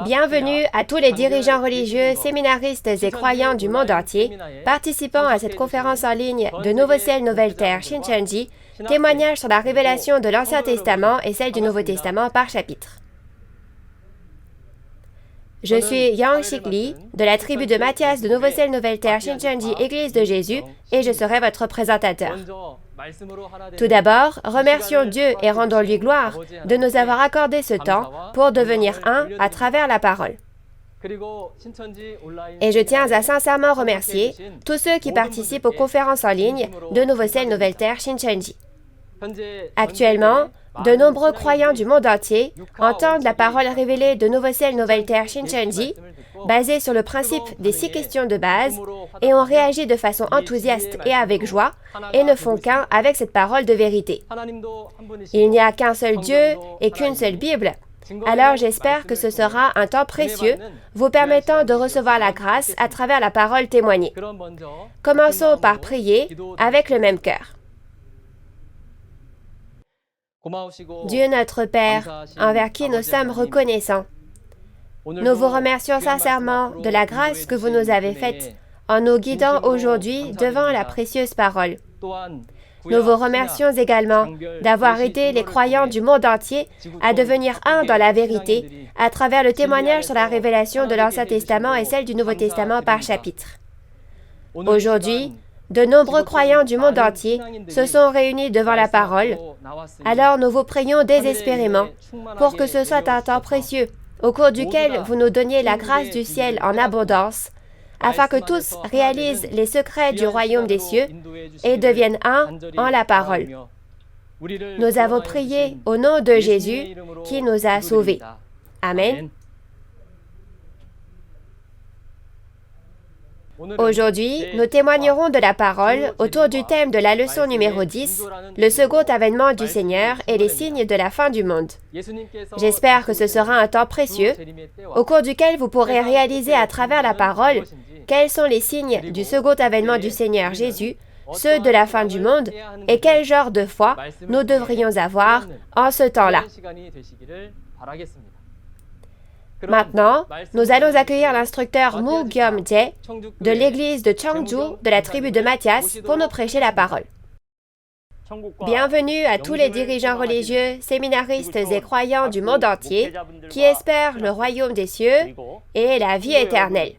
Bienvenue à tous les dirigeants religieux, séminaristes et croyants du monde entier, participant à cette conférence en ligne de Nouveau Ciel, Nouvelle Terre, Shincheonji, témoignage sur la révélation de l'Ancien Testament et celle du Nouveau Testament par chapitre. Je suis Yang Shik Lee, de la tribu de Matthias de Nouveau Ciel, Nouvelle Terre, Shincheonji, Église de Jésus, et je serai votre présentateur. Tout d'abord, remercions Dieu et rendons-lui gloire de nous avoir accordé ce temps pour devenir un à travers la parole. Et je tiens à sincèrement remercier tous ceux qui participent aux conférences en ligne de Nouveau Ciel, Nouvelle Terre, Shincheonji. Actuellement, de nombreux croyants du monde entier entendent la parole révélée de Nouveau Ciel, Nouvelle Terre, Shincheonji, basée sur le principe des 6 questions de base, et ont réagi de façon enthousiaste et avec joie, et ne font qu'un avec cette parole de vérité. Il n'y a qu'un seul Dieu et qu'une seule Bible. Alors j'espère que ce sera un temps précieux, vous permettant de recevoir la grâce à travers la parole témoignée. Commençons par prier avec le même cœur. Dieu notre Père, envers qui nous sommes reconnaissants, nous vous remercions sincèrement de la grâce que vous nous avez faite en nous guidant aujourd'hui devant la précieuse parole. Nous vous remercions également d'avoir aidé les croyants du monde entier à devenir un dans la vérité à travers le témoignage sur la révélation de l'Ancien Testament et celle du Nouveau Testament par chapitre. Aujourd'hui, de nombreux croyants du monde entier se sont réunis devant la parole, alors nous vous prions désespérément pour que ce soit un temps précieux au cours duquel vous nous donniez la grâce du ciel en abondance, afin que tous réalisent les secrets du royaume des cieux et deviennent un en la parole. Nous avons prié au nom de Jésus qui nous a sauvés. Amen. Aujourd'hui, nous témoignerons de la parole autour du thème de la leçon numéro 10, le second avènement du Seigneur et les signes de la fin du monde. J'espère que ce sera un temps précieux, au cours duquel vous pourrez réaliser à travers la parole quels sont les signes du second avènement du Seigneur Jésus, ceux de la fin du monde, et quel genre de foi nous devrions avoir en ce temps-là. Maintenant, nous allons accueillir l'instructeur Moo Gyum-jae de l'église de Cheongju de la tribu de Matthias pour nous prêcher la parole. Bienvenue à tous les dirigeants religieux, séminaristes et croyants du monde entier qui espèrent le royaume des cieux et la vie éternelle.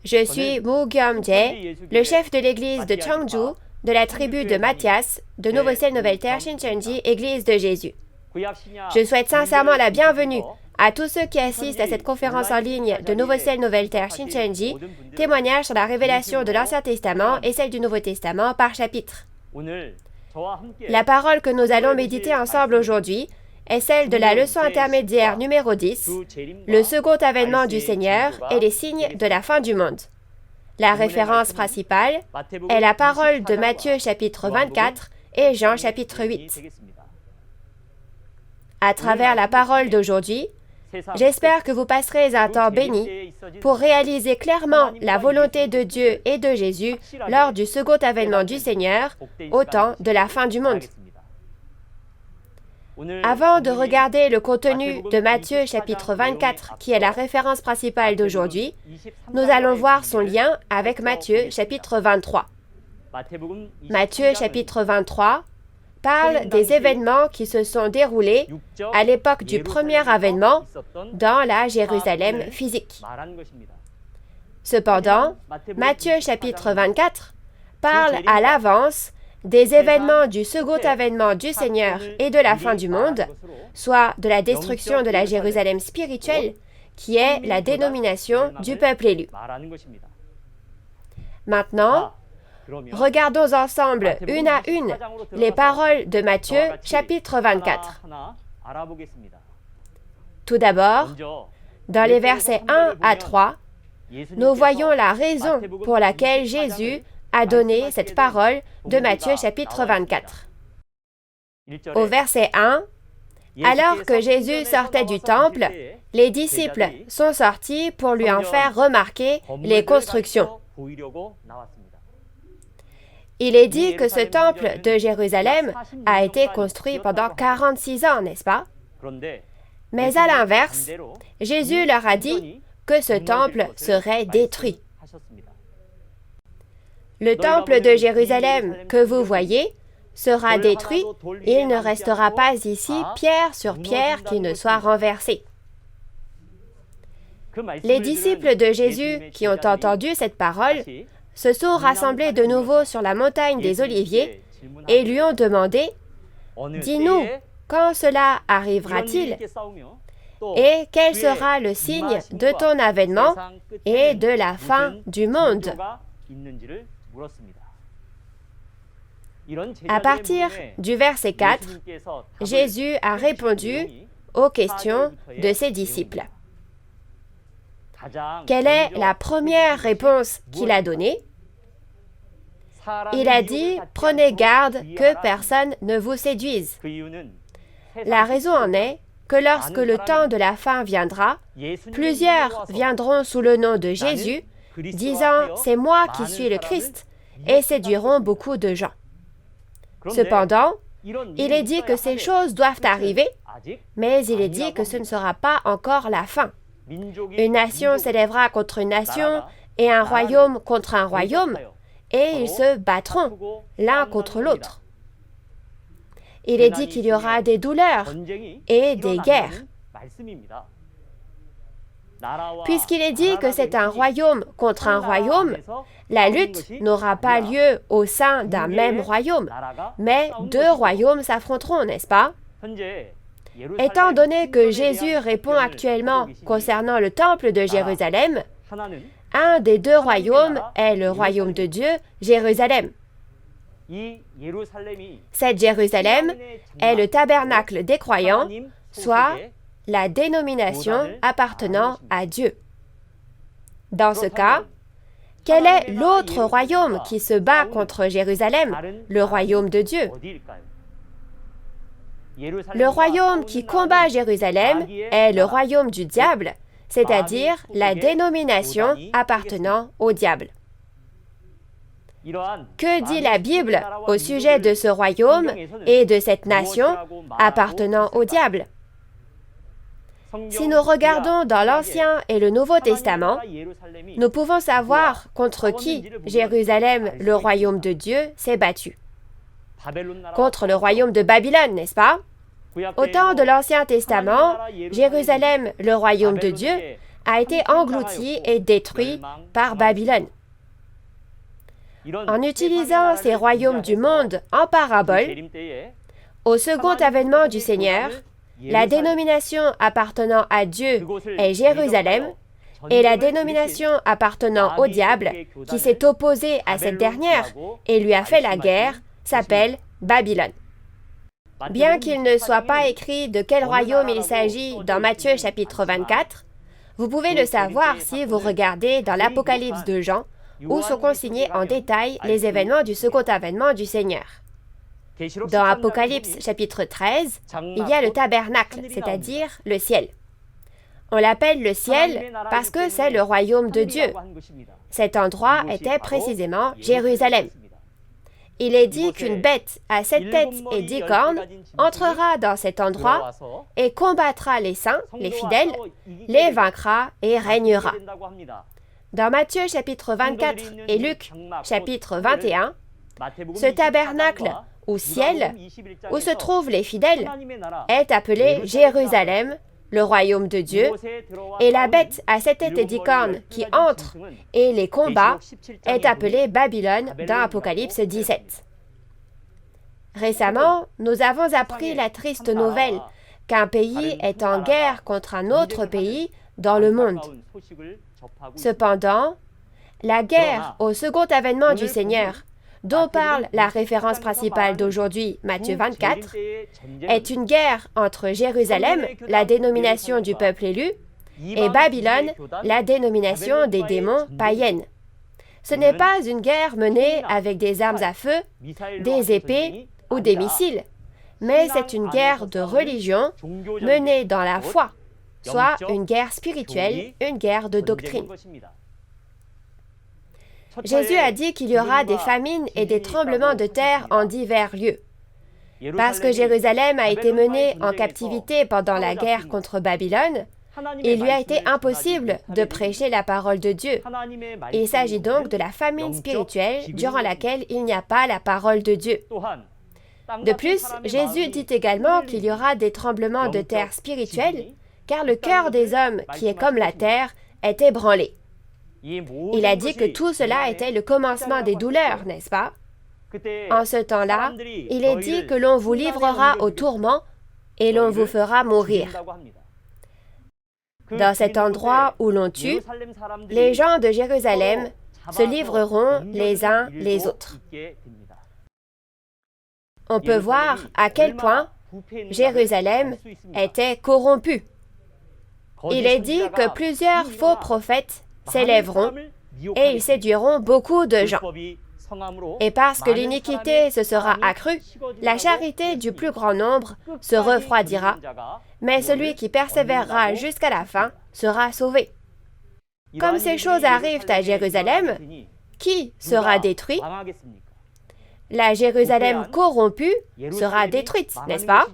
Je suis Moo Gyum-jae, le chef de l'église de Cheongju de la tribu de Matthias, de Nouveau Ciel, Nouvelle Terre, Shincheonji, Église de Jésus. Je souhaite sincèrement la bienvenue à tous ceux qui assistent à cette conférence en ligne de Nouveau Ciel, Nouvelle Terre, Shincheonji, témoignage sur la révélation de l'Ancien Testament et celle du Nouveau Testament par chapitre. La parole que nous allons méditer ensemble aujourd'hui est celle de la leçon intermédiaire numéro 10, le second avènement du Seigneur et les signes de la fin du monde. La référence principale est la parole de Matthieu chapitre 24 et Jean chapitre 8. À travers la parole d'aujourd'hui, j'espère que vous passerez un temps béni pour réaliser clairement la volonté de Dieu et de Jésus lors du second avènement du Seigneur au temps de la fin du monde. Avant de regarder le contenu de Matthieu chapitre 24, qui est la référence principale d'aujourd'hui, nous allons voir son lien avec Matthieu chapitre 23. Matthieu chapitre 23 parle des événements qui se sont déroulés à l'époque du premier avènement dans la Jérusalem physique. Cependant, Matthieu chapitre 24 parle à l'avance des événements du second avènement du Seigneur et de la fin du monde, soit de la destruction de la Jérusalem spirituelle, qui est la dénomination du peuple élu. Maintenant, regardons ensemble une à une les paroles de Matthieu chapitre 24. Tout d'abord, dans les versets 1 à 3, nous voyons la raison pour laquelle Jésus a donné cette parole de Matthieu chapitre 24. Au verset 1, alors que Jésus sortait du temple, les disciples sont sortis pour lui en faire remarquer les constructions. Il est dit que ce temple de Jérusalem a été construit pendant 46 ans, n'est-ce pas? Mais à l'inverse, Jésus leur a dit que ce temple serait détruit. Le temple de Jérusalem que vous voyez sera détruit, et il ne restera pas ici pierre sur pierre qui ne soit renversée. Les disciples de Jésus qui ont entendu cette parole se sont rassemblés de nouveau sur la montagne des Oliviers et lui ont demandé « Dis-nous, quand cela arrivera-t-il et quel sera le signe de ton avènement et de la fin du monde ?» À partir du verset 4, Jésus a répondu aux questions de ses disciples. Quelle est la première réponse qu'il a donnée? Il a dit « Prenez garde que personne ne vous séduise ». La raison en est que lorsque le temps de la fin viendra, plusieurs viendront sous le nom de Jésus, disant « C'est moi qui suis le Christ », et séduiront beaucoup de gens. Cependant, il est dit que ces choses doivent arriver, mais il est dit que ce ne sera pas encore la fin. Une nation s'élèvera contre une nation et un royaume contre un royaume, et ils se battront l'un contre l'autre. Il est dit qu'il y aura des douleurs et des guerres. Puisqu'il est dit que c'est un royaume contre un royaume, la lutte n'aura pas lieu au sein d'un même royaume, mais deux royaumes s'affronteront, n'est-ce pas? Étant donné que Jésus répond actuellement concernant le temple de Jérusalem, un des deux royaumes est le royaume de Dieu, Jérusalem. Cette Jérusalem est le tabernacle des croyants, soit la dénomination appartenant à Dieu. Dans ce cas, quel est l'autre royaume qui se bat contre Jérusalem, le royaume de Dieu? Le royaume qui combat Jérusalem est le royaume du diable, c'est-à-dire la dénomination appartenant au diable. Que dit la Bible au sujet de ce royaume et de cette nation appartenant au diable? Si nous regardons dans l'Ancien et le Nouveau Testament, nous pouvons savoir contre qui Jérusalem, le royaume de Dieu, s'est battu. Contre le royaume de Babylone, n'est-ce pas? Au temps de l'Ancien Testament, Jérusalem, le royaume de Dieu, a été englouti et détruit par Babylone. En utilisant ces royaumes du monde en parabole, au second avènement du Seigneur, la dénomination appartenant à Dieu est Jérusalem, et la dénomination appartenant au diable, qui s'est opposée à cette dernière et lui a fait la guerre, s'appelle Babylone. Bien qu'il ne soit pas écrit de quel royaume il s'agit dans Matthieu chapitre 24, vous pouvez le savoir si vous regardez dans l'Apocalypse de Jean, où sont consignés en détail les événements du second avènement du Seigneur. Dans Apocalypse chapitre 13, il y a le tabernacle, c'est-à-dire le ciel. On l'appelle le ciel parce que c'est le royaume de Dieu. Cet endroit était précisément Jérusalem. Il est dit qu'une bête à 7 têtes et 10 cornes entrera dans cet endroit et combattra les saints, les fidèles, les vaincra et régnera. Dans Matthieu chapitre 24 et Luc chapitre 21, ce tabernacle ou ciel, où se trouvent les fidèles, est appelé Jérusalem, le royaume de Dieu, et la bête à 7 têtes et 10 cornes qui entre et les combat est appelée Babylone dans Apocalypse 17. Récemment, nous avons appris la triste nouvelle qu'un pays est en guerre contre un autre pays dans le monde. Cependant, la guerre au second avènement du Seigneur, dont parle la référence principale d'aujourd'hui, Matthieu 24, est une guerre entre Jérusalem, la dénomination du peuple élu, et Babylone, la dénomination des démons païennes. Ce n'est pas une guerre menée avec des armes à feu, des épées ou des missiles, mais c'est une guerre de religion menée dans la foi, soit une guerre spirituelle, une guerre de doctrine. Jésus a dit qu'il y aura des famines et des tremblements de terre en divers lieux. Parce que Jérusalem a été menée en captivité pendant la guerre contre Babylone, il lui a été impossible de prêcher la parole de Dieu. Il s'agit donc de la famine spirituelle durant laquelle il n'y a pas la parole de Dieu. De plus, Jésus dit également qu'il y aura des tremblements de terre spirituels, car le cœur des hommes, qui est comme la terre, est ébranlé. Il a dit que tout cela était le commencement des douleurs, n'est-ce pas? En ce temps-là, il est dit que l'on vous livrera au tourment et l'on vous fera mourir. Dans cet endroit où l'on tue, les gens de Jérusalem se livreront les uns les autres. On peut voir à quel point Jérusalem était corrompue. Il est dit que plusieurs faux prophètes s'élèveront et ils séduiront beaucoup de gens. Et parce que l'iniquité se sera accrue, la charité du plus grand nombre se refroidira, mais celui qui persévérera jusqu'à la fin sera sauvé. Comme ces choses arrivent à Jérusalem, qui sera détruit? La Jérusalem corrompue sera détruite, n'est-ce pas?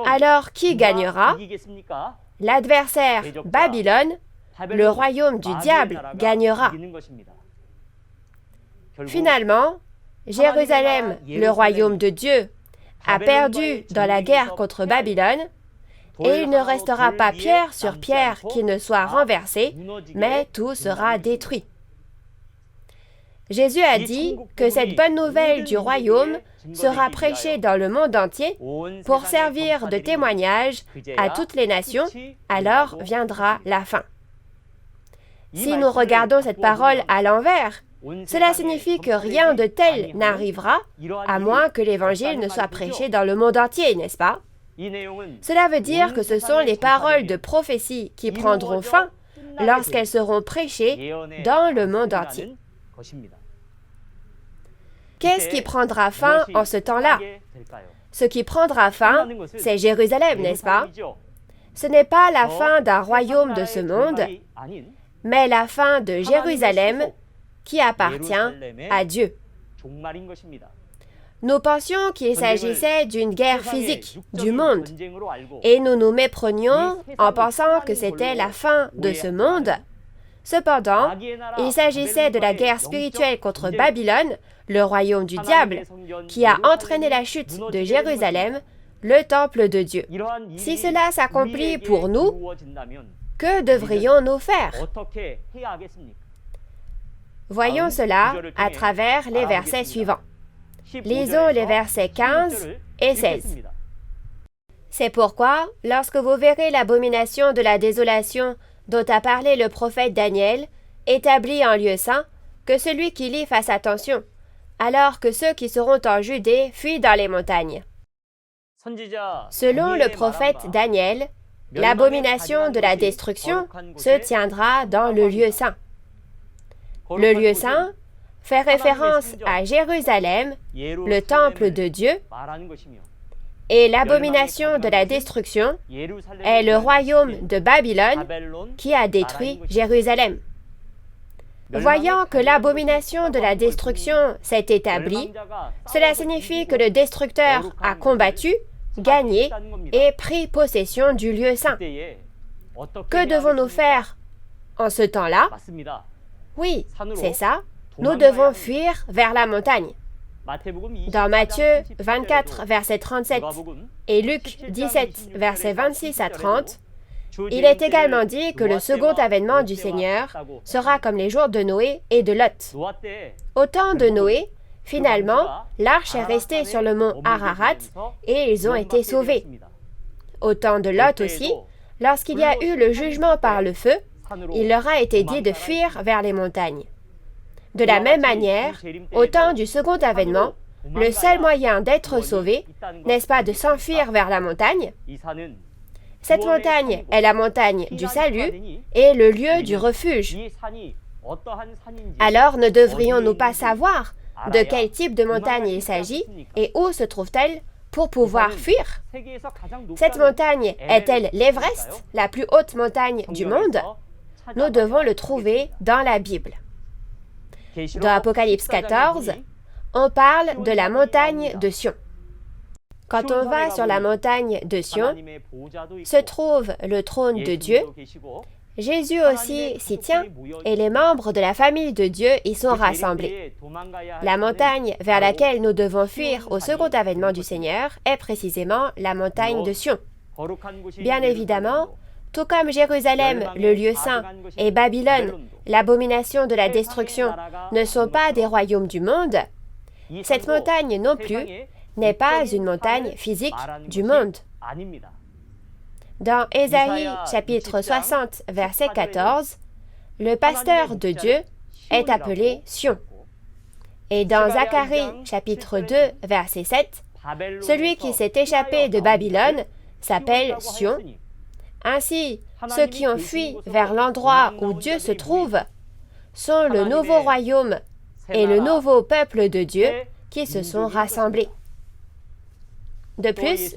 Alors qui gagnera? L'adversaire Babylone, le royaume du diable, gagnera. Finalement, Jérusalem, le royaume de Dieu, a perdu dans la guerre contre Babylone, et il ne restera pas pierre sur pierre qui ne soit renversée, mais tout sera détruit. Jésus a dit que cette bonne nouvelle du royaume sera prêchée dans le monde entier pour servir de témoignage à toutes les nations, alors viendra la fin. Si nous regardons cette parole à l'envers, cela signifie que rien de tel n'arrivera, à moins que l'Évangile ne soit prêché dans le monde entier, n'est-ce pas? Cela veut dire que ce sont les paroles de prophétie qui prendront fin lorsqu'elles seront prêchées dans le monde entier. Qu'est-ce qui prendra fin en ce temps-là? Ce qui prendra fin, c'est Jérusalem, n'est-ce pas? Ce n'est pas la fin d'un royaume de ce monde, mais la fin de Jérusalem qui appartient à Dieu. Nous pensions qu'il s'agissait d'une guerre physique du monde, et nous nous méprenions en pensant que c'était la fin de ce monde. Cependant, il s'agissait de la guerre spirituelle contre Babylone, le royaume du diable, qui a entraîné la chute de Jérusalem, le temple de Dieu. Si cela s'accomplit pour nous, que devrions-nous faire? Voyons cela à travers les versets suivants. Lisons les versets 15 et 16. C'est pourquoi, lorsque vous verrez l'abomination de la désolation dont a parlé le prophète Daniel, établie en lieu saint, que celui qui lit fasse attention, alors que ceux qui seront en Judée fuient dans les montagnes. Selon le prophète Daniel, l'abomination de la destruction se tiendra dans le lieu saint. Le lieu saint fait référence à Jérusalem, le temple de Dieu, et l'abomination de la destruction est le royaume de Babylone qui a détruit Jérusalem. Voyant que l'abomination de la destruction s'est établie, cela signifie que le destructeur a combattu, gagné et pris possession du lieu saint. Que devons-nous faire en ce temps-là? Oui, c'est ça. Nous devons fuir vers la montagne. Dans Matthieu 24, verset 37 et Luc 17, verset 26 à 30, il est également dit que le second avènement du Seigneur sera comme les jours de Noé et de Lot. Au temps de Noé, finalement, l'arche est restée sur le mont Ararat et ils ont été sauvés. Au temps de Lot aussi, lorsqu'il y a eu le jugement par le feu, il leur a été dit de fuir vers les montagnes. De la même manière, au temps du second avènement, le seul moyen d'être sauvé, n'est-ce pas de s'enfuir vers la montagne? Cette montagne est la montagne du salut et le lieu du refuge. Alors ne devrions-nous pas savoir de quel type de montagne il s'agit et où se trouve-t-elle pour pouvoir fuir? Cette montagne est-elle l'Everest, la plus haute montagne du monde? Nous devons le trouver dans la Bible. Dans Apocalypse 14, on parle de la montagne de Sion. Quand on va sur la montagne de Sion, se trouve le trône de Dieu. Jésus aussi s'y tient et les membres de la famille de Dieu y sont rassemblés. La montagne vers laquelle nous devons fuir au second avènement du Seigneur est précisément la montagne de Sion. Bien évidemment, tout comme Jérusalem, le lieu saint, et Babylone, l'abomination de la destruction, ne sont pas des royaumes du monde, cette montagne non plus n'est pas une montagne physique du monde. Dans Ésaïe chapitre 60, verset 14, le pasteur de Dieu est appelé Sion. Et dans Zacharie chapitre 2, verset 7, celui qui s'est échappé de Babylone s'appelle Sion. Ainsi, ceux qui ont fui vers l'endroit où Dieu se trouve sont le nouveau royaume et le nouveau peuple de Dieu qui se sont rassemblés. De plus,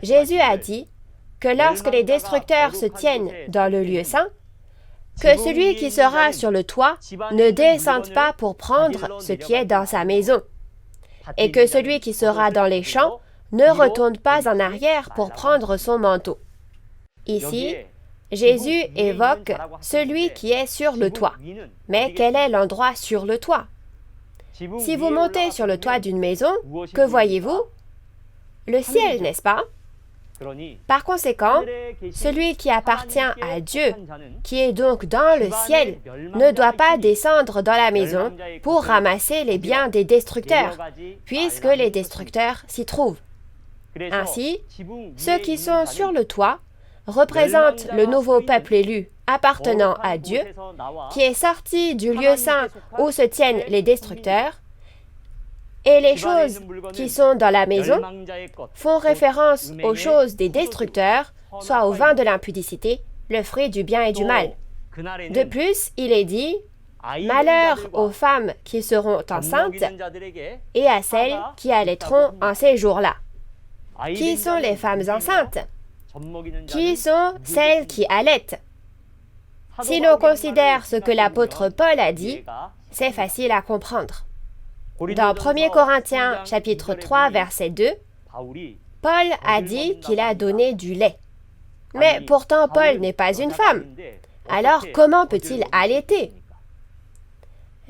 Jésus a dit que lorsque les destructeurs se tiennent dans le lieu saint, que celui qui sera sur le toit ne descende pas pour prendre ce qui est dans sa maison, et que celui qui sera dans les champs ne retourne pas en arrière pour prendre son manteau. Ici, Jésus évoque celui qui est sur le toit. Mais quel est l'endroit sur le toit? Si vous montez sur le toit d'une maison, que voyez-vous? Le ciel, n'est-ce pas? Par conséquent, celui qui appartient à Dieu, qui est donc dans le ciel, ne doit pas descendre dans la maison pour ramasser les biens des destructeurs, puisque les destructeurs s'y trouvent. Ainsi, ceux qui sont sur le toit représentent le nouveau peuple élu appartenant à Dieu, qui est sorti du lieu saint où se tiennent les destructeurs, et les choses qui sont dans la maison font référence aux choses des destructeurs, soit au vin de l'impudicité, le fruit du bien et du mal. De plus, il est dit « Malheur aux femmes qui seront enceintes et à celles qui allaiteront en ces jours-là. » Qui sont les femmes enceintes? Qui sont celles qui allaitent? Si l'on considère ce que l'apôtre Paul a dit, c'est facile à comprendre. Dans 1 Corinthiens chapitre 3, verset 2, Paul a dit qu'il a donné du lait. Mais pourtant, Paul n'est pas une femme. Alors, comment peut-il allaiter?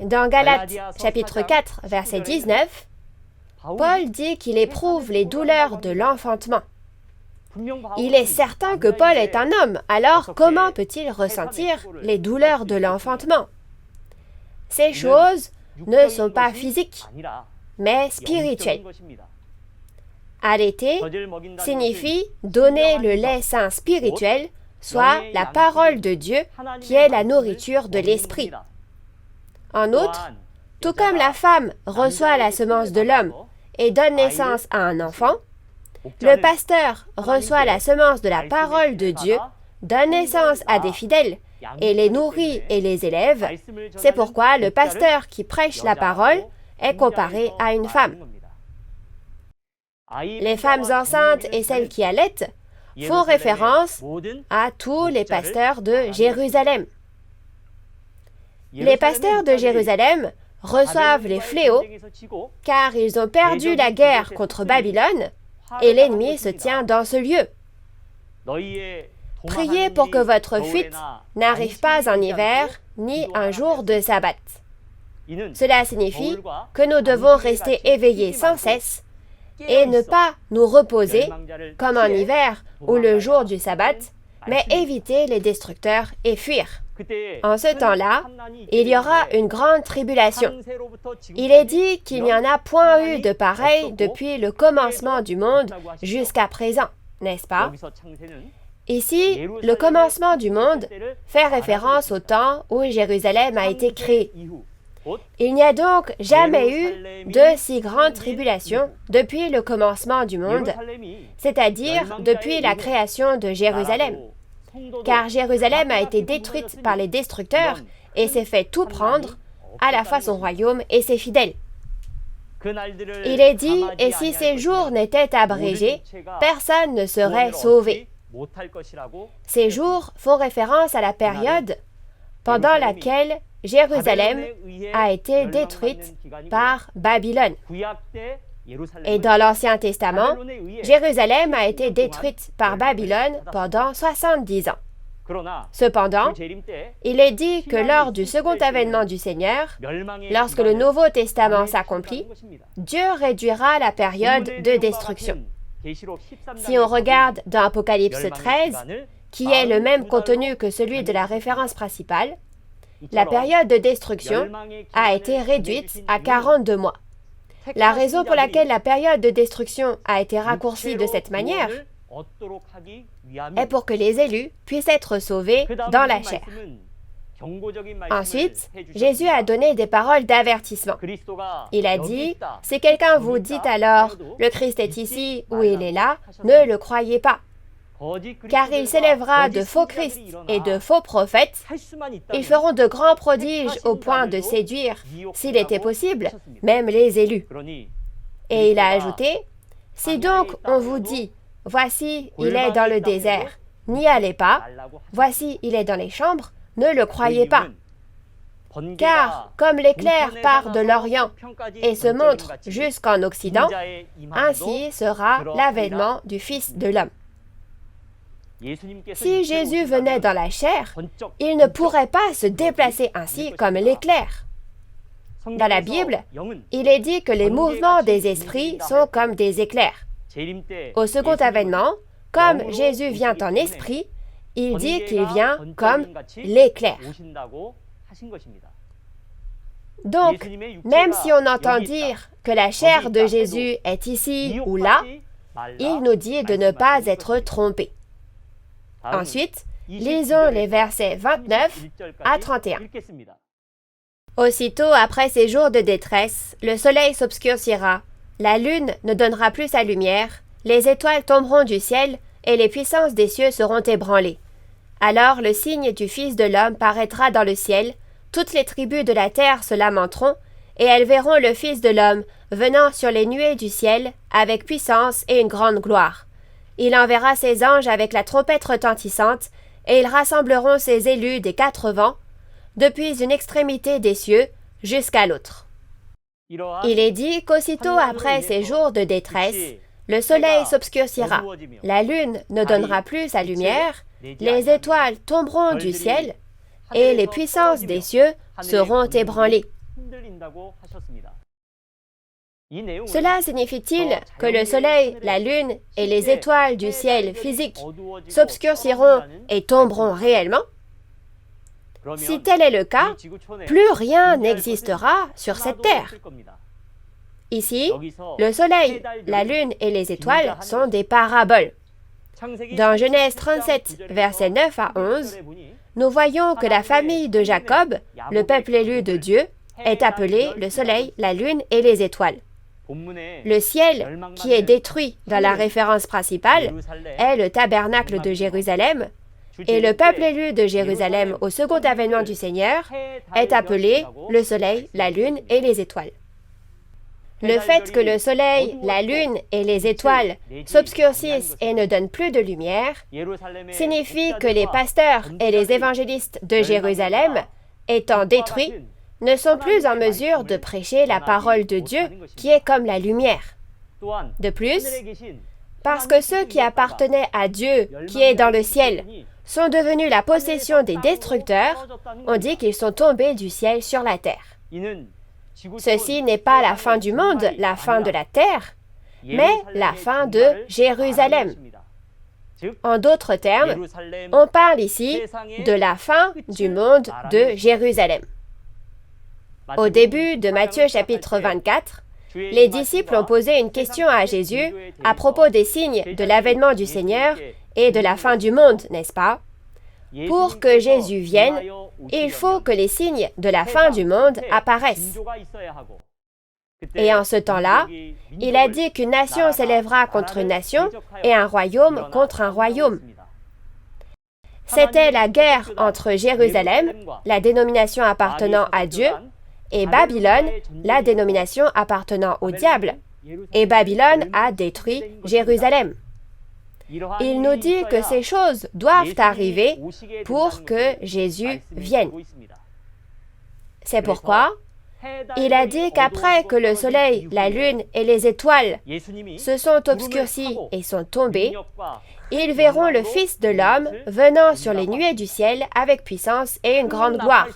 Dans Galates chapitre 4, verset 19, Paul dit qu'il éprouve les douleurs de l'enfantement. Il est certain que Paul est un homme, alors comment peut-il ressentir les douleurs de l'enfantement? Ces choses ne sont pas physiques, mais spirituelles. Allaiter signifie donner le lait saint spirituel, soit la parole de Dieu, qui est la nourriture de l'esprit. En outre, tout comme la femme reçoit la semence de l'homme et donne naissance à un enfant, le pasteur reçoit la semence de la parole de Dieu, donne naissance à des fidèles, et les nourrit et les élève. C'est pourquoi le pasteur qui prêche la parole est comparé à une femme. Les femmes enceintes et celles qui allaitent font référence à tous les pasteurs de Jérusalem. Les pasteurs de Jérusalem reçoivent les fléaux car ils ont perdu la guerre contre Babylone et l'ennemi se tient dans ce lieu. Priez pour que votre fuite n'arrive pas en hiver ni un jour de sabbat. Cela signifie que nous devons rester éveillés sans cesse et ne pas nous reposer comme en hiver ou le jour du sabbat, mais éviter les destructeurs et fuir. En ce temps-là, il y aura une grande tribulation. Il est dit qu'il n'y en a point eu de pareil depuis le commencement du monde jusqu'à présent, n'est-ce pas? Ici, le commencement du monde fait référence au temps où Jérusalem a été créée. Il n'y a donc jamais eu de si grande tribulation depuis le commencement du monde, c'est-à-dire depuis la création de Jérusalem. Car Jérusalem a été détruite par les destructeurs et s'est fait tout prendre, à la fois son royaume et ses fidèles. Il est dit, et si ces jours n'étaient abrégés, personne ne serait sauvé. Ces jours font référence à la période pendant laquelle Jérusalem a été détruite par Babylone. Et dans l'Ancien Testament, Jérusalem a été détruite par Babylone pendant 70 ans. Cependant, il est dit que lors du second avènement du Seigneur, lorsque le Nouveau Testament s'accomplit, Dieu réduira la période de destruction. Si on regarde dans Apocalypse 13, qui est le même contenu que celui de la référence principale, la période de destruction a été réduite à 42 mois. La raison pour laquelle la période de destruction a été raccourcie de cette manière est pour que les élus puissent être sauvés dans la chair. Ensuite, Jésus a donné des paroles d'avertissement. Il a dit, « Si quelqu'un vous dit alors, le Christ est ici ou il est là, ne le croyez pas. Car il s'élèvera de faux Christ et de faux prophètes. Ils feront de grands prodiges au point de séduire, s'il était possible, même les élus. » Et il a ajouté, « Si donc on vous dit, voici, il est dans le désert, n'y allez pas, voici, il est dans les chambres, ne le croyez pas. Car comme l'éclair part de l'Orient et se montre jusqu'en Occident, ainsi sera l'avènement du Fils de l'homme. » Si Jésus venait dans la chair, il ne pourrait pas se déplacer ainsi comme l'éclair. Dans la Bible, il est dit que les mouvements des esprits sont comme des éclairs. Au second avènement, comme Jésus vient en esprit, il dit qu'il vient comme l'éclair. Donc, même si on entend dire que la chair de Jésus est ici ou là, il nous dit de ne pas être trompés. Ensuite, lisons les versets 29 à 31. Aussitôt après ces jours de détresse, le soleil s'obscurcira, la lune ne donnera plus sa lumière, les étoiles tomberont du ciel et les puissances des cieux seront ébranlées. Alors le signe du Fils de l'homme paraîtra dans le ciel, toutes les tribus de la terre se lamenteront, et elles verront le Fils de l'homme venant sur les nuées du ciel avec puissance et une grande gloire. Il enverra ses anges avec la trompette retentissante, et ils rassembleront ses élus des 4 vents, depuis une extrémité des cieux jusqu'à l'autre. Il est dit qu'aussitôt après ces jours de détresse, le soleil s'obscurcira, la lune ne donnera plus sa lumière, les étoiles tomberont du ciel, et les puissances des cieux seront ébranlées. Cela signifie-t-il que le soleil, la lune et les étoiles du ciel physique s'obscurciront et tomberont réellement? Si tel est le cas, plus rien n'existera sur cette terre. Ici, le soleil, la lune et les étoiles sont des paraboles. Dans Genèse 37, versets 9 à 11, nous voyons que la famille de Jacob, le peuple élu de Dieu, est appelée le soleil, la lune et les étoiles. Le ciel, qui est détruit dans la référence principale, est le tabernacle de Jérusalem, et le peuple élu de Jérusalem au second avènement du Seigneur est appelé le soleil, la lune et les étoiles. Le fait que le soleil, la lune et les étoiles s'obscurcissent et ne donnent plus de lumière signifie que les pasteurs et les évangélistes de Jérusalem, étant détruits, ne sont plus en mesure de prêcher la parole de Dieu qui est comme la lumière. De plus, parce que ceux qui appartenaient à Dieu qui est dans le ciel sont devenus la possession des destructeurs, on dit qu'ils sont tombés du ciel sur la terre. Ceci n'est pas la fin du monde, la fin de la terre, mais la fin de Jérusalem. En d'autres termes, on parle ici de la fin du monde de Jérusalem. Au début de Matthieu chapitre 24, les disciples ont posé une question à Jésus à propos des signes de l'avènement du Seigneur et de la fin du monde, n'est-ce pas? Pour que Jésus vienne, il faut que les signes de la fin du monde apparaissent. Et en ce temps-là, il a dit qu'une nation s'élèvera contre une nation et un royaume contre un royaume. C'était la guerre entre Jérusalem, la dénomination appartenant à Dieu, et Babylone, la dénomination appartenant au diable. Et Babylone a détruit Jérusalem. Il nous dit que ces choses doivent arriver pour que Jésus vienne. C'est pourquoi il a dit qu'après que le soleil, la lune et les étoiles se sont obscurcis et sont tombés, ils verront le Fils de l'homme venant sur les nuées du ciel avec puissance et une grande gloire.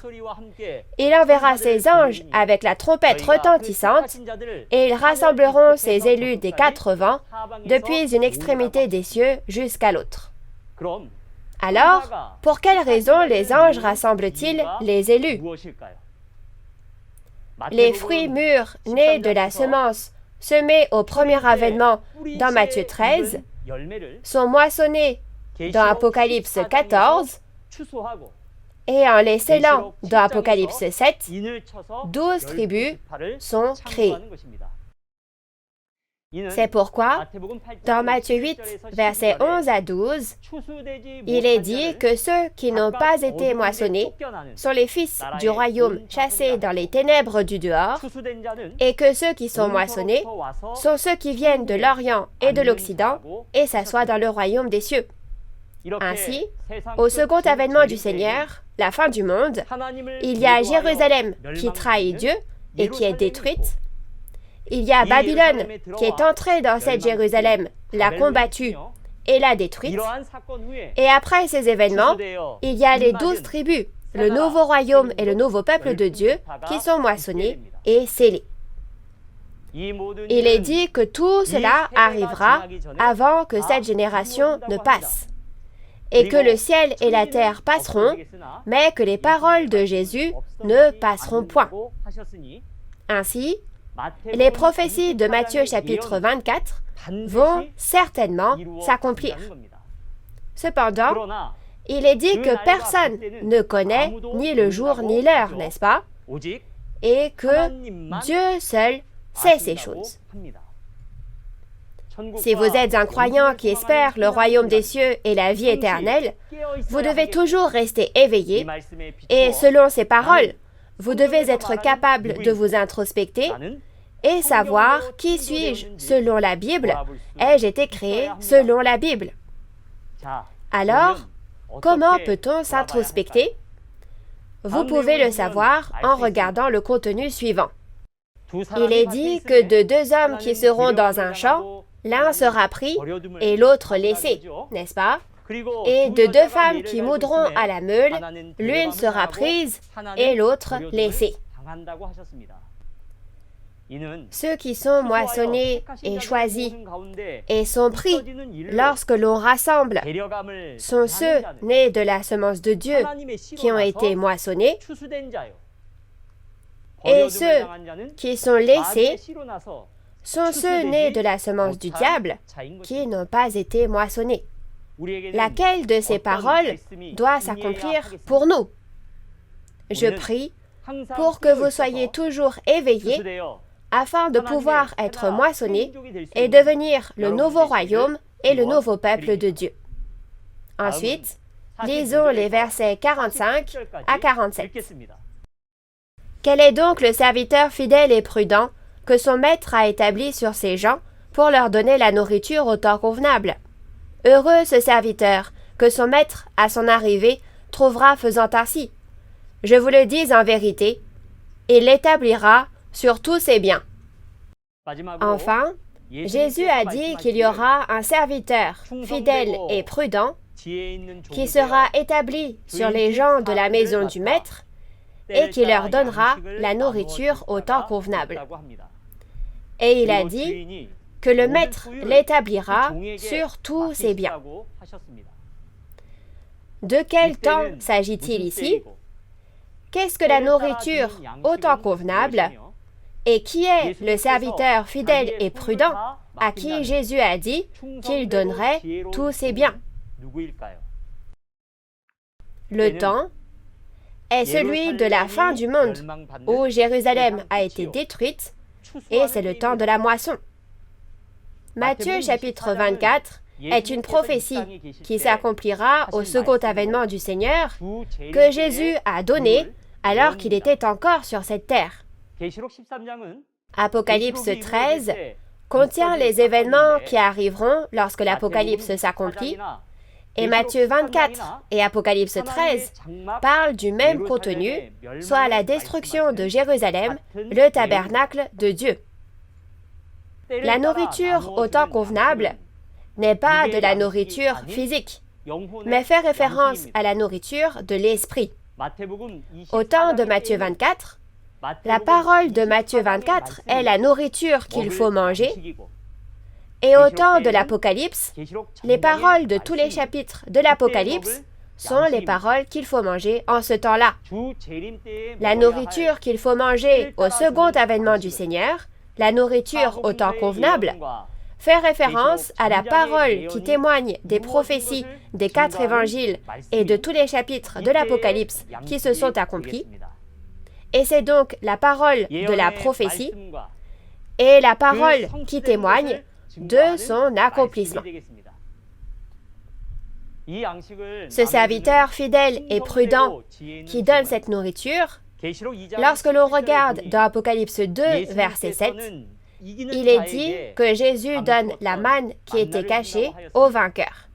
Il enverra ses anges avec la trompette retentissante et ils rassembleront ses élus des 4 vents depuis une extrémité des cieux jusqu'à l'autre. Alors, pour quelle raison les anges rassemblent-ils les élus? Les fruits mûrs nés de la semence semée au premier avènement dans Matthieu 13 sont moissonnés dans Apocalypse 14 et en les scellant dans Apocalypse 7, 12 tribus sont créées. C'est pourquoi, dans Matthieu 8, versets 11 à 12, il est dit que ceux qui n'ont pas été moissonnés sont les fils du royaume chassés dans les ténèbres du dehors, et que ceux qui sont moissonnés sont ceux qui viennent de l'Orient et de l'Occident et s'assoient dans le royaume des cieux. Ainsi, au second avènement du Seigneur, la fin du monde, il y a Jérusalem qui trahit Dieu et qui est détruite. Il y a Babylone qui est entrée dans cette Jérusalem, l'a combattue et l'a détruite. Et après ces événements, il y a les 12 tribus, le nouveau royaume et le nouveau peuple de Dieu qui sont moissonnés et scellés. Il est dit que tout cela arrivera avant que cette génération ne passe, et que le ciel et la terre passeront, mais que les paroles de Jésus ne passeront point. Ainsi, les prophéties de Matthieu chapitre 24 vont certainement s'accomplir. Cependant, il est dit que personne ne connaît ni le jour ni l'heure, n'est-ce pas? Et que Dieu seul sait ces choses. Si vous êtes un croyant qui espère le royaume des cieux et la vie éternelle, vous devez toujours rester éveillé et selon ces paroles, vous devez être capable de vous introspecter et savoir qui suis-je selon la Bible, ai-je été créé selon la Bible. Alors, comment peut-on s'introspecter? Vous pouvez le savoir en regardant le contenu suivant. Il est dit que de 2 hommes qui seront dans un champ, l'un sera pris et l'autre laissé, n'est-ce pas? Et de 2 femmes qui moudront à la meule, l'une sera prise et l'autre laissée. Ceux qui sont moissonnés et choisis et sont pris lorsque l'on rassemble sont ceux nés de la semence de Dieu qui ont été moissonnés, et ceux qui sont laissés sont ceux nés de la semence du diable qui n'ont pas été moissonnés. Laquelle de ces paroles doit s'accomplir pour nous? Je prie pour que vous soyez toujours éveillés afin de pouvoir être moissonnés et devenir le nouveau royaume et le nouveau peuple de Dieu. Ensuite, lisons les versets 45 à 47. Quel est donc le serviteur fidèle et prudent que son maître a établi sur ses gens pour leur donner la nourriture au temps convenable? Heureux ce serviteur que son maître, à son arrivée, trouvera faisant ainsi. Je vous le dis en vérité, il l'établira sur tous ses biens. Enfin, Jésus a dit qu'il y aura un serviteur fidèle et prudent qui sera établi sur les gens de la maison du maître et qui leur donnera la nourriture au temps convenable. Et il a dit que le maître l'établira sur tous ses biens. De quel temps s'agit-il ici? Qu'est-ce que la nourriture au temps convenable? Et qui est le serviteur fidèle et prudent à qui Jésus a dit qu'il donnerait tous ses biens? Le temps est celui de la fin du monde, où Jérusalem a été détruite, et c'est le temps de la moisson. Matthieu chapitre 24 est une prophétie qui s'accomplira au second avènement du Seigneur que Jésus a donné alors qu'il était encore sur cette terre. Apocalypse 13 contient les événements qui arriveront lorsque l'Apocalypse s'accomplit Et Matthieu 24 et Apocalypse 13 parlent du même contenu, soit la destruction de Jérusalem, le tabernacle de Dieu. La nourriture au temps convenable n'est pas de la nourriture physique, mais fait référence à la nourriture de l'esprit. Au temps de Matthieu 24, la parole de Matthieu 24 est la nourriture qu'il faut manger, et au temps de l'Apocalypse, les paroles de tous les chapitres de l'Apocalypse sont les paroles qu'il faut manger en ce temps-là. La nourriture qu'il faut manger au second avènement du Seigneur, la nourriture au temps convenable, fait référence à la parole qui témoigne des prophéties des 4 évangiles et de tous les chapitres de l'Apocalypse qui se sont accomplis. Et c'est donc la parole de la prophétie et la parole qui témoigne de son accomplissement. Ce serviteur fidèle et prudent qui donne cette nourriture, lorsque l'on regarde dans Apocalypse 2, verset 7, il est dit que Jésus donne la manne qui était cachée aux vainqueurs.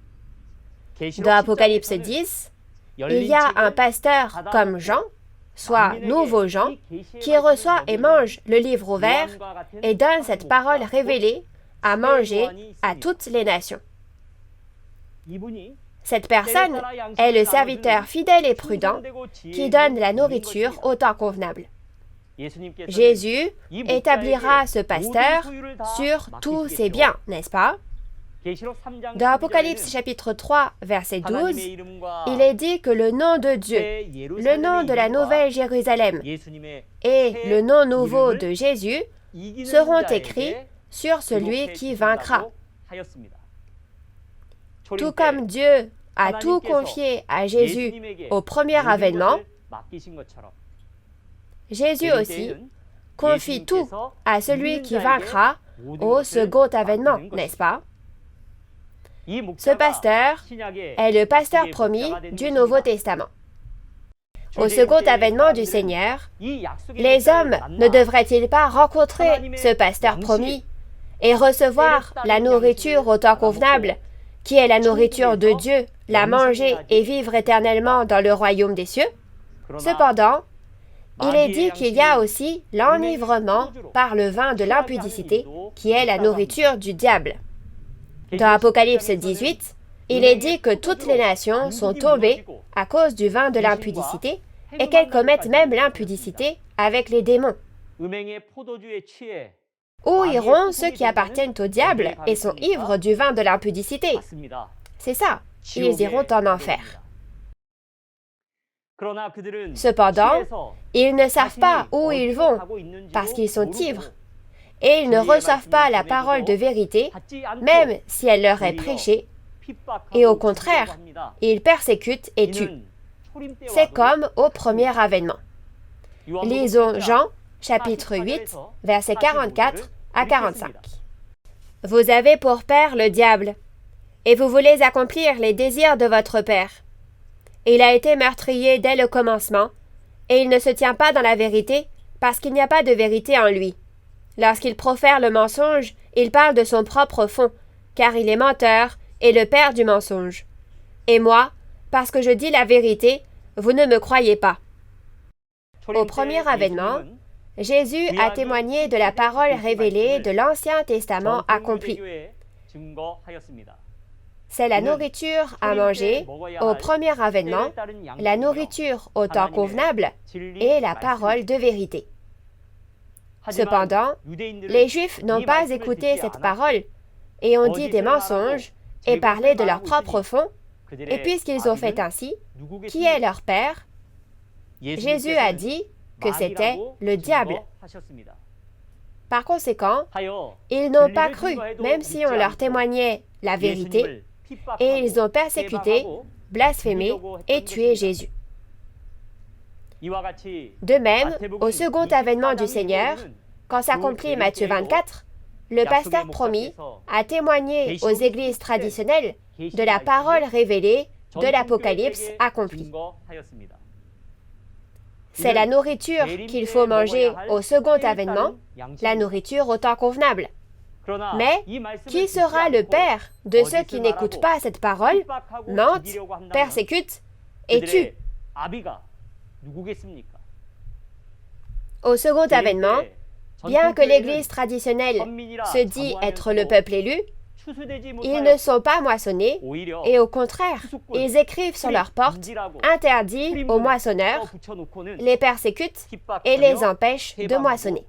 Dans Apocalypse 10, il y a un pasteur comme Jean, soit nouveau Jean, qui reçoit et mange le livre ouvert et donne cette parole révélée à manger à toutes les nations. Cette personne est le serviteur fidèle et prudent qui donne la nourriture au temps convenable. Jésus établira ce pasteur sur tous ses biens, n'est-ce pas? Dans Apocalypse chapitre 3, verset 12, il est dit que le nom de Dieu, le nom de la nouvelle Jérusalem et le nom nouveau de Jésus seront écrits sur celui qui vaincra. Tout comme Dieu a tout confié à Jésus au premier avènement, Jésus aussi confie tout à celui qui vaincra au second avènement, n'est-ce pas? Ce pasteur est le pasteur promis du Nouveau Testament. Au second avènement du Seigneur, les hommes ne devraient-ils pas rencontrer ce pasteur promis et recevoir la nourriture au temps convenable, qui est la nourriture de Dieu, la manger et vivre éternellement dans le royaume des cieux? Cependant, il est dit qu'il y a aussi l'enivrement par le vin de l'impudicité, qui est la nourriture du diable. Dans Apocalypse 18, il est dit que toutes les nations sont tombées à cause du vin de l'impudicité et qu'elles commettent même l'impudicité avec les démons. Où iront ceux qui appartiennent au diable et sont ivres du vin de l'impudicité? C'est ça, ils iront en enfer. Cependant, ils ne savent pas où ils vont parce qu'ils sont ivres et ils ne reçoivent pas la parole de vérité, même si elle leur est prêchée, et au contraire, ils persécutent et tuent. C'est comme au premier avènement. Lisons Jean, chapitre 8, versets 44 à 45. Vous avez pour père le diable, et vous voulez accomplir les désirs de votre père. Il a été meurtrier dès le commencement, et il ne se tient pas dans la vérité, parce qu'il n'y a pas de vérité en lui. Lorsqu'il profère le mensonge, il parle de son propre fond, car il est menteur et le père du mensonge. Et moi, parce que je dis la vérité, vous ne me croyez pas. Au premier avènement, Jésus a témoigné de la parole révélée de l'Ancien Testament accompli. C'est la nourriture à manger au premier avènement, la nourriture au temps convenable et la parole de vérité. Cependant, les Juifs n'ont pas écouté cette parole et ont dit des mensonges et parlé de leur propre fond, et puisqu'ils ont fait ainsi, qui est leur père? Jésus a dit que c'était le diable. Par conséquent, ils n'ont pas cru, même si on leur témoignait la vérité, et ils ont persécuté, blasphémé et tué Jésus. De même, au second avènement du Seigneur, quand s'accomplit Matthieu 24, le pasteur promis a témoigné aux églises traditionnelles de la parole révélée de l'Apocalypse accomplie. C'est la nourriture qu'il faut manger au second avènement, la nourriture au temps convenable. Mais qui sera le père de ceux qui n'écoutent pas cette parole, mentent, persécutent et tuent? Au second avènement, bien que l'Église traditionnelle se dit être le peuple élu, ils ne sont pas moissonnés et au contraire, ils écrivent sur leurs portes « Interdit aux moissonneurs », les persécutent et les empêchent de moissonner.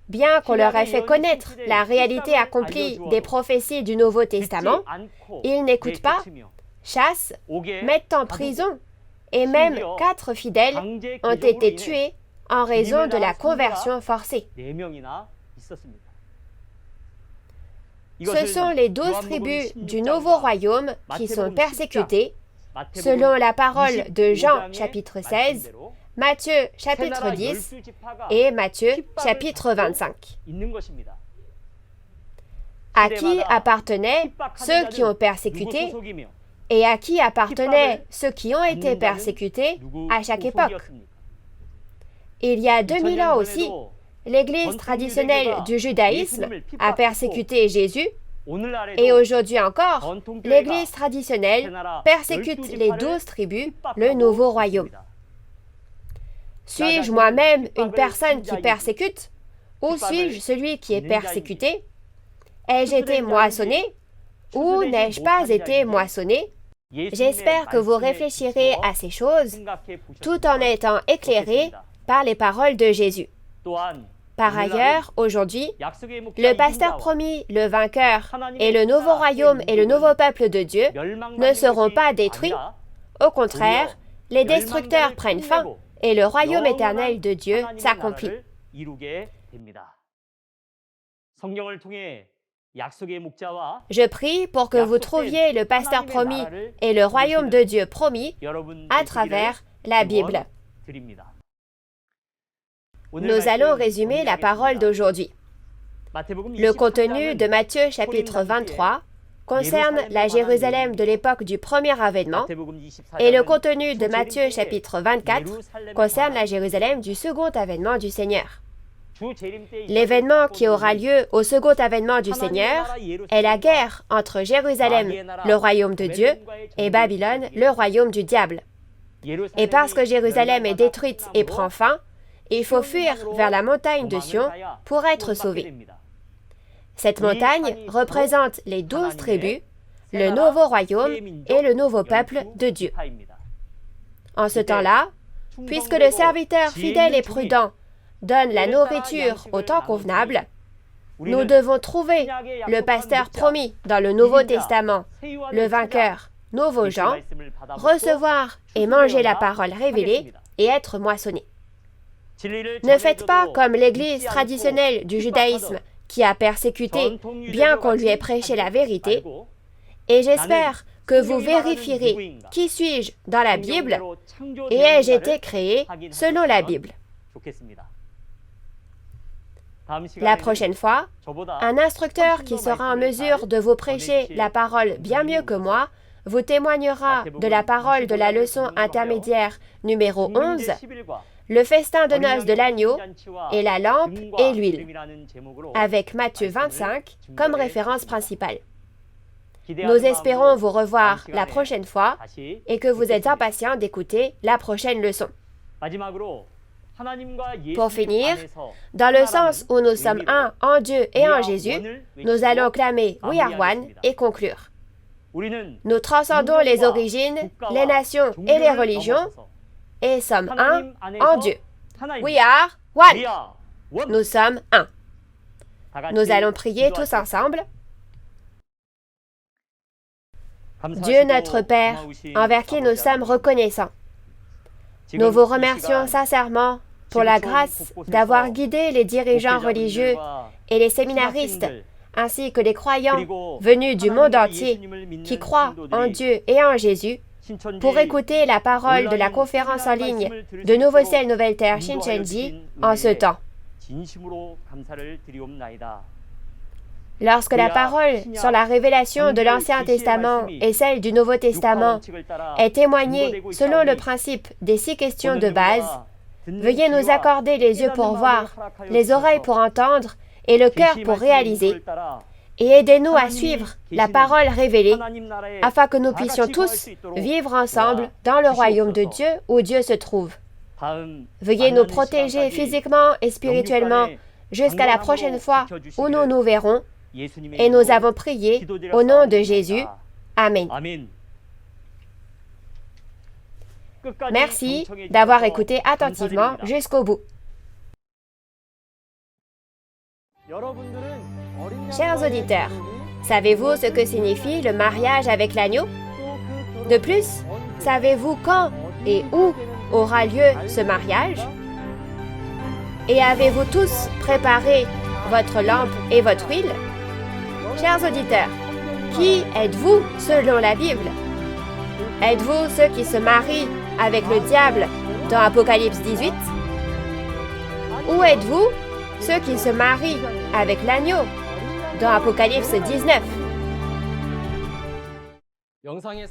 Bien qu'on leur ait fait connaître la réalité accomplie des prophéties du Nouveau Testament, ils n'écoutent pas, chassent, mettent en prison, et même 4 fidèles ont été tués en raison de la conversion forcée. Ce sont les 12 tribus du Nouveau Royaume qui sont persécutées, selon la parole de Jean chapitre 16, Matthieu chapitre 10 et Matthieu chapitre 25. À qui appartenaient ceux qui ont persécuté et à qui appartenaient ceux qui ont été persécutés à chaque époque? Il y a 2000 ans aussi, l'Église traditionnelle du judaïsme a persécuté Jésus, et aujourd'hui encore, l'Église traditionnelle persécute les 12 tribus, le Nouveau Royaume. Suis-je moi-même une personne qui persécute, ou suis-je celui qui est persécuté? Ai-je été moissonné, ou n'ai-je pas été moissonné? J'espère que vous réfléchirez à ces choses, tout en étant éclairés par les paroles de Jésus. Par ailleurs, aujourd'hui, le pasteur promis, le vainqueur, et le nouveau royaume et le nouveau peuple de Dieu ne seront pas détruits. Au contraire, les destructeurs prennent fin et le royaume éternel de Dieu s'accomplit. Je prie pour que vous trouviez le pasteur promis et le royaume de Dieu promis à travers la Bible. Nous allons résumer la parole d'aujourd'hui. Le contenu de Matthieu chapitre 23 concerne la Jérusalem de l'époque du premier avènement et le contenu de Matthieu chapitre 24 concerne la Jérusalem du second avènement du Seigneur. L'événement qui aura lieu au second avènement du Seigneur est la guerre entre Jérusalem, le royaume de Dieu, et Babylone, le royaume du diable. Et parce que Jérusalem est détruite et prend fin, il faut fuir vers la montagne de Sion pour être sauvé. Cette montagne représente les 12 tribus, le nouveau royaume et le nouveau peuple de Dieu. En ce temps-là, puisque le serviteur fidèle et prudent donne la nourriture au temps convenable, nous devons trouver le pasteur promis dans le Nouveau Testament, le vainqueur, nouveau Jean, recevoir et manger la parole révélée et être moissonné. Ne faites pas comme l'Église traditionnelle du judaïsme qui a persécuté bien qu'on lui ait prêché la vérité, et j'espère que vous vérifierez qui suis-je dans la Bible et ai-je été créé selon la Bible. La prochaine fois, un instructeur qui sera en mesure de vous prêcher la parole bien mieux que moi vous témoignera de la parole de la leçon intermédiaire numéro 11, le festin de noces de l'agneau et la lampe et l'huile, avec Matthieu 25 comme référence principale. Nous espérons vous revoir la prochaine fois et que vous êtes impatients d'écouter la prochaine leçon. Pour finir, dans le sens où nous sommes un en Dieu et en Jésus, nous allons clamer We are one et conclure. Nous transcendons les origines, les nations et les religions et sommes un en Dieu. We are one. Nous sommes un. Nous allons prier tous ensemble. Dieu notre Père, envers qui nous sommes reconnaissants, nous vous remercions sincèrement pour la grâce d'avoir guidé les dirigeants religieux et les séminaristes, ainsi que les croyants venus du monde entier qui croient en Dieu et en Jésus, pour écouter la parole de la conférence en ligne de Nouveau Ciel, Nouvelle Terre Shincheonji en ce temps. Lorsque la parole sur la révélation de l'Ancien Testament et celle du Nouveau Testament est témoignée selon le principe des 6 questions de base, veuillez nous accorder les yeux pour voir, les oreilles pour entendre et le cœur pour réaliser, et aidez-nous à suivre la parole révélée, afin que nous puissions tous vivre ensemble dans le royaume de Dieu où Dieu se trouve. Veuillez nous protéger physiquement et spirituellement jusqu'à la prochaine fois où nous nous verrons, et nous avons prié au nom de Jésus. Amen. Merci d'avoir écouté attentivement jusqu'au bout. Chers auditeurs, savez-vous ce que signifie le mariage avec l'agneau? De plus, savez-vous quand et où aura lieu ce mariage? Et avez-vous tous préparé votre lampe et votre huile? Chers auditeurs, qui êtes-vous selon la Bible? Êtes-vous ceux qui se marient avec le diable dans Apocalypse 18? Ou êtes-vous ceux qui se marient avec l'agneau dans Apocalypse 19?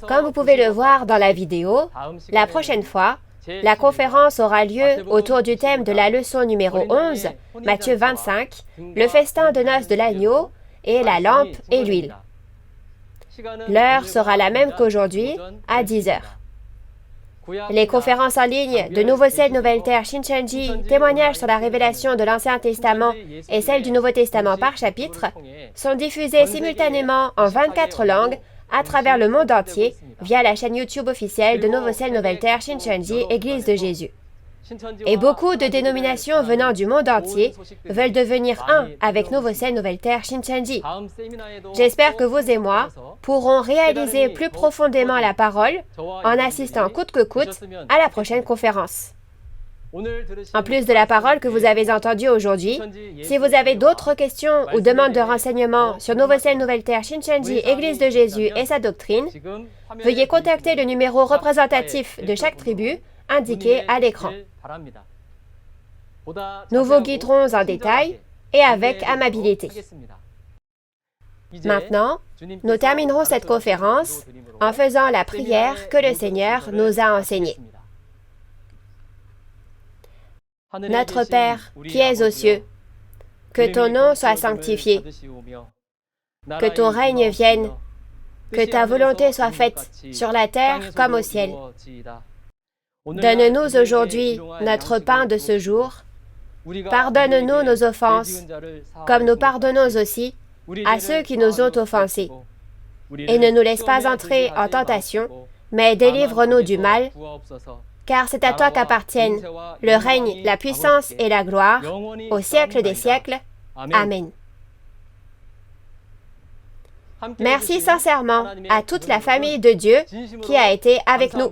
Comme vous pouvez le voir dans la vidéo, la prochaine fois, la conférence aura lieu autour du thème de la leçon numéro 11, Matthieu 25, le festin de noces de l'agneau et la lampe et l'huile. L'heure sera la même qu'aujourd'hui, à 10 heures. Les conférences en ligne de Nouveau Ciel, Nouvelle Terre, Shincheonji, témoignages sur la révélation de l'Ancien Testament et celle du Nouveau Testament par chapitre, sont diffusées simultanément en 24 langues à travers le monde entier via la chaîne YouTube officielle de Nouveau Ciel, Nouvelle Terre, Shincheonji, Église de Jésus. Et beaucoup de dénominations venant du monde entier veulent devenir un avec Nouveau Ciel, Nouvelle Terre, Shincheonji. J'espère que vous et moi pourrons réaliser plus profondément la parole en assistant coûte que coûte à la prochaine conférence. En plus de la parole que vous avez entendue aujourd'hui, si vous avez d'autres questions ou demandes de renseignements sur Nouveau Ciel, Nouvelle Terre, Shincheonji, Église de Jésus et sa doctrine, veuillez contacter le numéro représentatif de chaque tribu indiqué à l'écran. Nous vous guiderons en détail et avec amabilité. Maintenant, nous terminerons cette conférence en faisant la prière que le Seigneur nous a enseignée. Notre Père, qui es aux cieux, que ton nom soit sanctifié, que ton règne vienne, que ta volonté soit faite sur la terre comme au ciel. Donne-nous aujourd'hui notre pain de ce jour. Pardonne-nous nos offenses, comme nous pardonnons aussi à ceux qui nous ont offensés. Et ne nous laisse pas entrer en tentation, mais délivre-nous du mal, car c'est à toi qu'appartiennent le règne, la puissance et la gloire, au siècle des siècles. Amen. Merci sincèrement à toute la famille de Dieu qui a été avec nous.